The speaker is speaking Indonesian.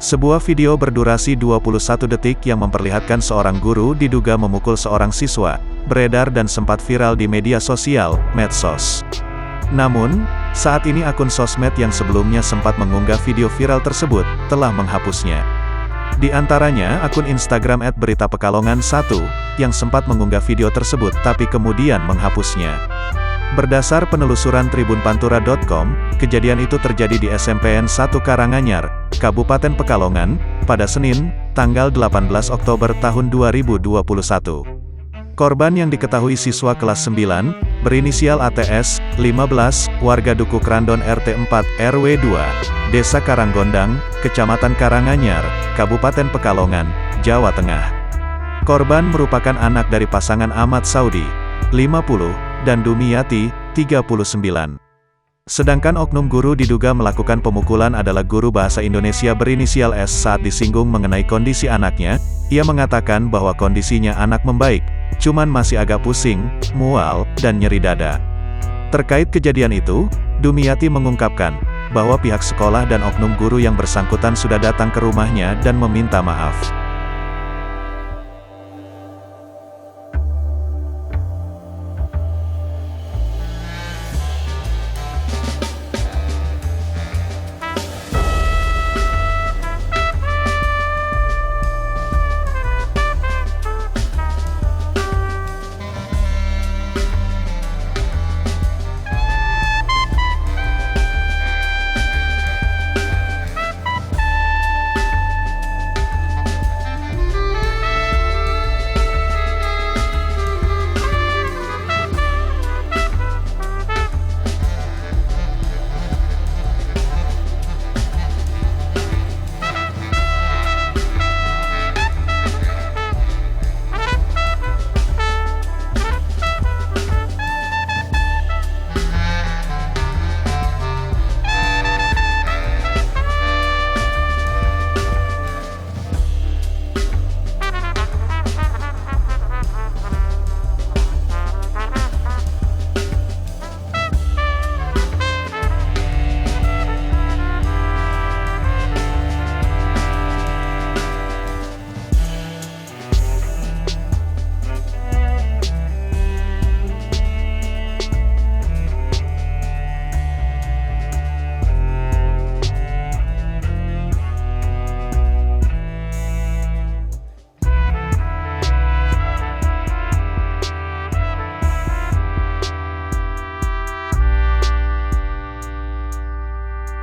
Sebuah video berdurasi 21 detik yang memperlihatkan seorang guru diduga memukul seorang siswa, beredar dan sempat viral di media sosial, medsos. Namun, saat ini akun sosmed yang sebelumnya sempat mengunggah video viral tersebut, telah menghapusnya. Di antaranya akun Instagram @beritapekalongan1, yang sempat mengunggah video tersebut tapi kemudian menghapusnya. Berdasar penelusuran tribunpantura.com, kejadian itu terjadi di SMPN 1 Karanganyar, Kabupaten Pekalongan, pada Senin, tanggal 18 Oktober tahun 2021. Korban yang diketahui siswa kelas 9, berinisial ATS, 15, warga Duku Krandon RT 4, RW 2, Desa Karanggondang, Kecamatan Karanganyar, Kabupaten Pekalongan, Jawa Tengah. Korban merupakan anak dari pasangan Ahmad Saudi, 50, dan Dumiyati, 39. Sedangkan oknum guru diduga melakukan pemukulan adalah guru bahasa Indonesia berinisial S. Saat disinggung mengenai kondisi anaknya, ia mengatakan bahwa kondisinya anak membaik, cuman masih agak pusing, mual, dan nyeri dada. Terkait kejadian itu, Dumiyati mengungkapkan bahwa pihak sekolah dan oknum guru yang bersangkutan sudah datang ke rumahnya dan meminta maaf.